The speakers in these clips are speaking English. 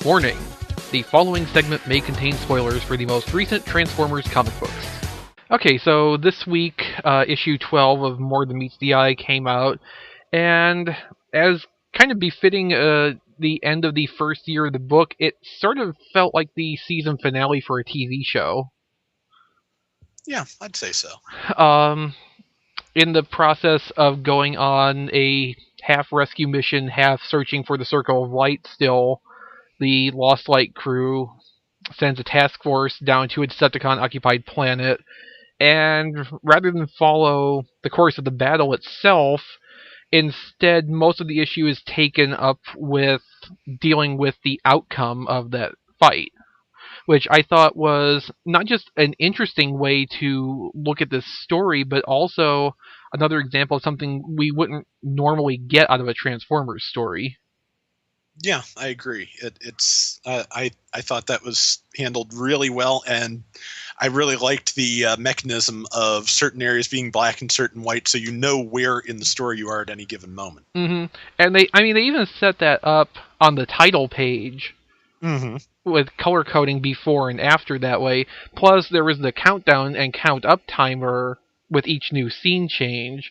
Warning: the following segment may contain spoilers for the most recent Transformers comic books. Okay, so this week, issue 12 of More Than Meets the Eye came out, and as kind of befitting the end of the first year of the book, it sort of felt like the season finale for a TV show. Yeah, I'd say so. In the process of going on a half rescue mission, half searching for the Circle of Light still, the Lost Light crew sends a task force down to a Decepticon-occupied planet, and rather than follow the course of the battle itself, instead most of the issue is taken up with dealing with the outcome of that fight, which I thought was not just an interesting way to look at this story, but also another example of something we wouldn't normally get out of a Transformers story. Yeah, I agree. I thought that was handled really well, and I really liked the mechanism of certain areas being black and certain white, so you know where in the story you are at any given moment. And they even set that up on the title page Mm-hmm. with color coding before and after that way. Plus, there was the countdown and count up timer with each new scene change,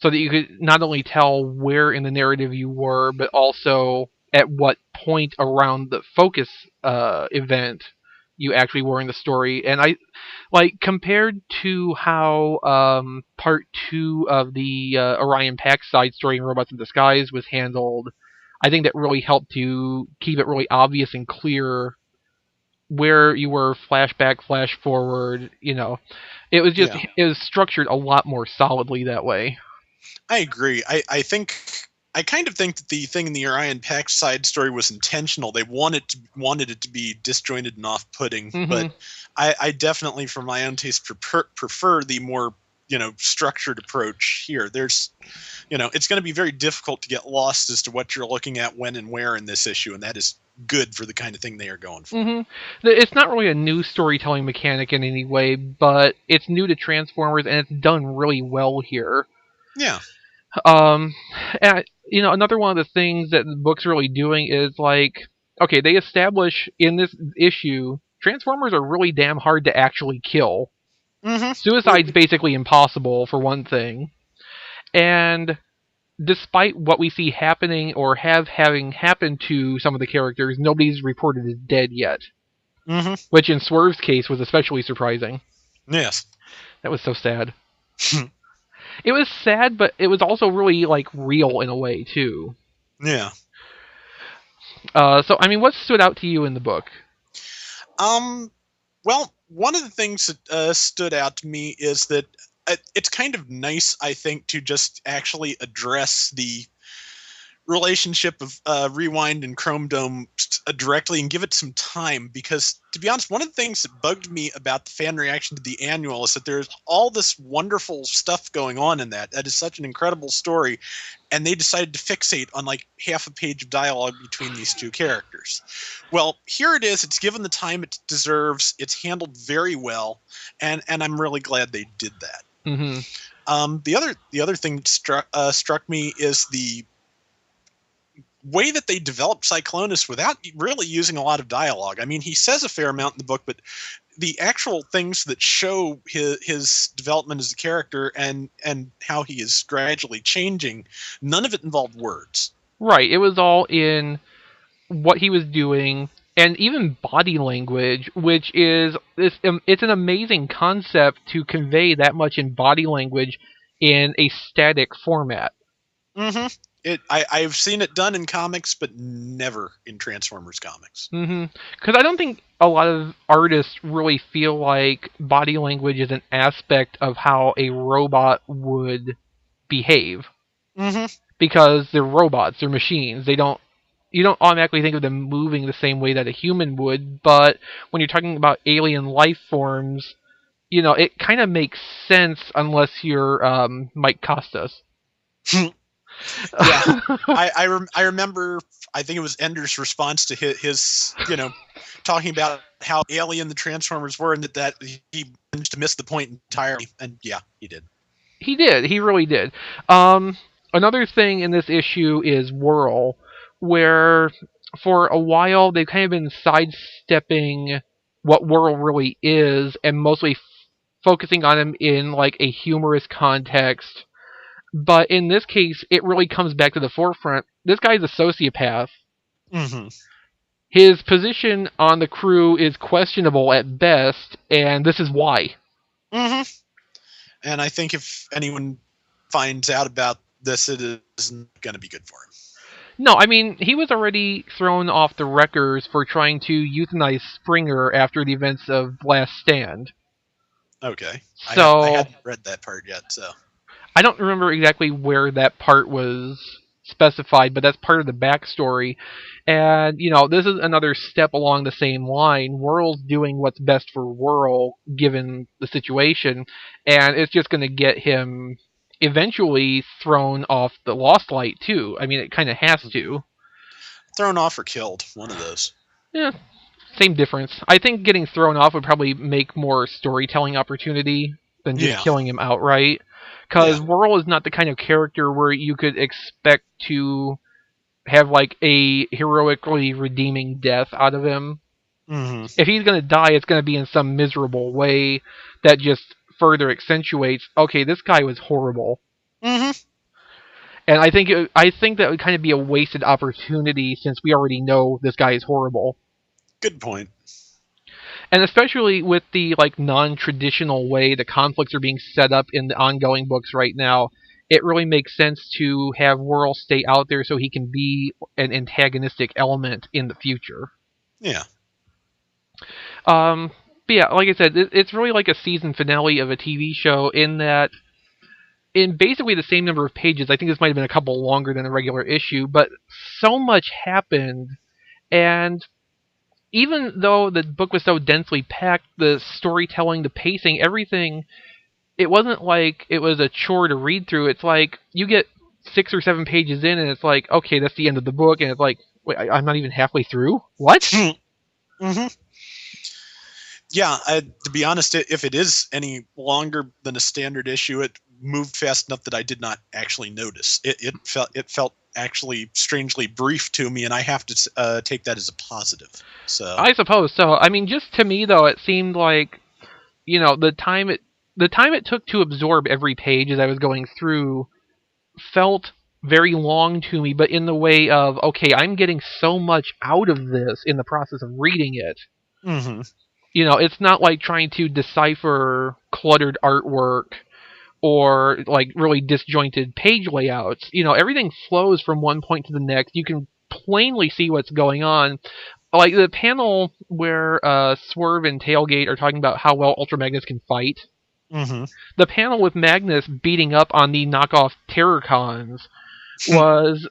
so that you could not only tell where in the narrative you were, but also at what point around the focus event you actually were in the story. And I like compared to how part two of the Orion Pax side story in Robots in Disguise was handled. I think that really helped to keep it really obvious and clear where you were, flashback, flash forward. It was just Yeah, it was structured a lot more solidly that way. I agree. I kind of think that the thing in the Orion Pax side story was intentional. They wanted it to be disjointed and off-putting, but hmm I definitely, for my own taste, prefer the more structured approach here. It's going to be very difficult to get lost as to what you're looking at when and where in this issue, and that is good for the kind of thing they are going for. hmm It's not really a new storytelling mechanic in any way, but it's new to Transformers, and it's done really well here. Yeah. Um, and, another one of the things that the book's really doing is like, okay, they establish in this issue Transformers are really damn hard to actually kill. Suicide's Mm-hmm. basically impossible for one thing, and despite what we see happening or having happened to some of the characters, nobody's reported as dead yet. Mm-hmm. Which in Swerve's case was especially surprising. Yes. That was so sad. It was sad, but it was also really like real in a way too. Yeah. So I mean, what stood out to you in the book? Um. Well, one of the things that stood out to me is that it's kind of nice, I think, to just actually address the relationship of Rewind and Chrome Dome directly and give it some time, because to be honest, one of the things that bugged me about the fan reaction to the annual is that there's all this wonderful stuff going on in that is such an incredible story, and they decided to fixate on like half a page of dialogue between these two characters. Well, here it is. It's given the time it deserves. It's handled very well, and I'm really glad they did that. Mm-hmm. The other thing that struck me is the way that they developed Cyclonus without really using a lot of dialogue. I mean, he says a fair amount in the book, but the actual things that show his development as a character and how he is gradually changing, none of it involved words. Right. It was all in what he was doing, and even body language, which is it's an amazing concept to convey that much in body language in a static format. Mm-hmm. I've seen it done in comics, but never in Transformers comics. Because I don't think a lot of artists really feel like body language is an aspect of how a robot would behave. Mm-hmm. Because they're robots, they're machines. You don't automatically think of them moving the same way that a human would, but when you're talking about alien life forms, it kind of makes sense unless you're Mike Costas. Yeah, I remember. I think it was Ender's response to his talking about how alien the Transformers were, and that he managed to miss the point entirely. And yeah, he did. He did. He really did. Um, Another thing in this issue is Whirl, where for a while they've kind of been sidestepping what Whirl really is and mostly focusing on him in like a humorous context. But in this case, it really comes back to the forefront. This guy's a sociopath. Mm-hmm. His position on the crew is questionable at best, and this is why. Mm-hmm. And I think if anyone finds out about this, it isn't going to be good for him. No, I mean, he was already thrown off the Wreckers for trying to euthanize Springer after the events of Last Stand. Okay. I So, hadn't read that part yet, so. I don't remember exactly where that part was specified, but that's part of the backstory. And, this is another step along the same line. Whirl's doing what's best for Whirl, given the situation, and it's just going to get him eventually thrown off the Lost Light, too. I mean, it kind of has to. Thrown off or killed, one of those. Yeah, same difference. I think getting thrown off would probably make more storytelling opportunity than just Yeah. killing him outright. Because Yeah. Whirl is not the kind of character where you could expect to have like a heroically redeeming death out of him. Mm-hmm. If he's going to die, it's going to be in some miserable way that just further accentuates, okay, this guy was horrible. Mm-hmm. And I think that would kind of be a wasted opportunity since we already know this guy is horrible. Good point. And especially with the like non-traditional way the conflicts are being set up in the ongoing books right now, it really makes sense to have Whirl stay out there so he can be an antagonistic element in the future. Yeah. Um, but yeah, like I said, it's really like a season finale of a TV show in that in basically the same number of pages. I think this might have been a couple longer than a regular issue, but so much happened, and even though the book was so densely packed, the storytelling, the pacing, everything, it wasn't like it was a chore to read through. It's like you get 6 or 7 pages in, and it's like, okay, that's the end of the book, and it's like, wait, I'm not even halfway through. What? Mm-hmm. Yeah, to be honest, if it is any longer than a standard issue, it moved fast enough that I did not actually notice. It felt actually strangely brief to me, and I have to take that as a positive. So I suppose so. I mean, just to me though, it seemed like the time it took to absorb every page as I was going through felt very long to me, but in the way of, okay, I'm getting so much out of this in the process of reading it. mm-hmm. It's not like trying to decipher cluttered artwork or like really disjointed page layouts. Everything flows from one point to the next. You can plainly see what's going on. Like the panel where Swerve and Tailgate are talking about how well Ultra Magnus can fight. Mm-hmm. The panel with Magnus beating up on the knockoff Terrorcons was,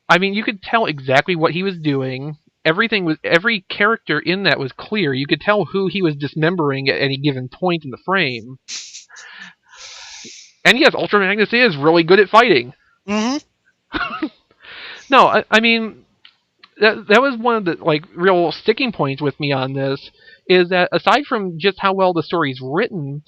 I mean, you could tell exactly what he was doing. Every character in that was clear. You could tell who he was dismembering at any given point in the frame. And yes, Ultra Magnus is really good at fighting. Mm-hmm. No, I mean, that was one of the like real sticking points with me on this, is that aside from just how well the story's written,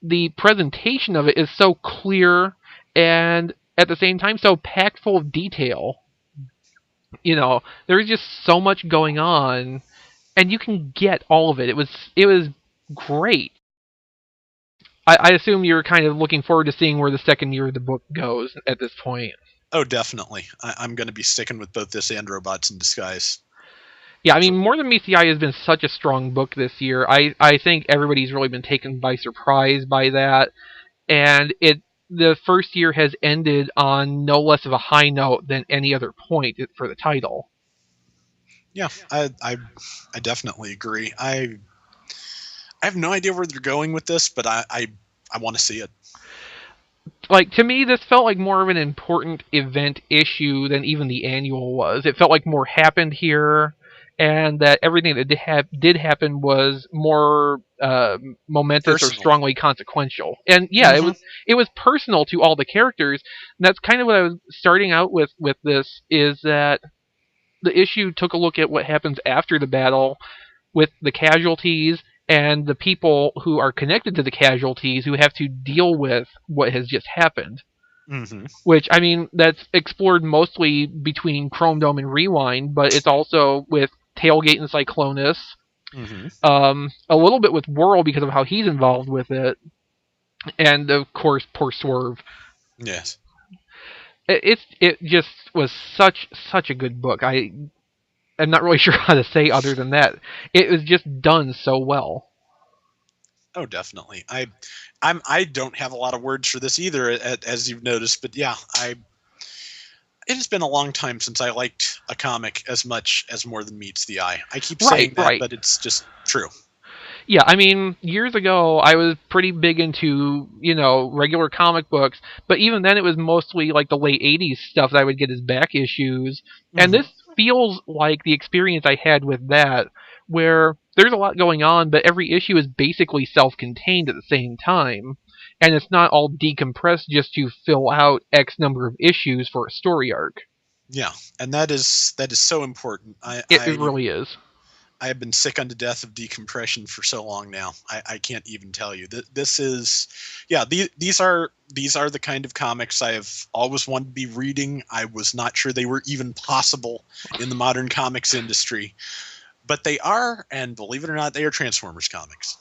the presentation of it is so clear and at the same time so packed full of detail. There's just so much going on, and you can get all of it. It was great. I assume you're kind of looking forward to seeing where the second year of the book goes at this point. Oh, definitely. I'm going to be sticking with both this and Robots in Disguise. Yeah, I mean, More Than Meets the Eye has been such a strong book this year. I think everybody's really been taken by surprise by that, and the first year has ended on no less of a high note than any other point for the title. Yeah, I definitely agree. I have no idea where they're going with this, but I want to see it. Like, to me, this felt like more of an important event issue than even the annual was. It felt like more happened here, and that everything that did happen was more momentous or Personal. strongly consequential. And yeah, Mm-hmm. it was personal to all the characters. And that's kind of what I was starting out with this, is that the issue took a look at what happens after the battle with the casualties and the people who are connected to the casualties who have to deal with what has just happened. Mm-hmm. which I mean that's explored mostly between Chrome Dome and Rewind, but it's also with Tailgate and Cyclonus. Mm-hmm. A little bit with Whirl because of how he's involved with it, and of course poor Swerve. Yes. It just was such a good book. I'm not really sure how to say other than that. It was just done so well. Oh, definitely. I don't have a lot of words for this either, as you've noticed. But yeah, it has been a long time since I liked a comic as much as More Than Meets the Eye. I keep Right, saying that, right. but it's just true. Yeah, I mean, years ago I was pretty big into, regular comic books, but even then it was mostly like the late 80s stuff that I would get as back issues. And Hmm. this feels like the experience I had with that, where there's a lot going on, but every issue is basically self contained at the same time. And it's not all decompressed just to fill out X number of issues for a story arc. Yeah, and that is so important. It really is. I have been sick unto death of decompression for so long now. I can't even tell you that this is, yeah. These are the kind of comics I have always wanted to be reading. I was not sure they were even possible in the modern comics industry, but they are, and believe it or not, they are Transformers comics.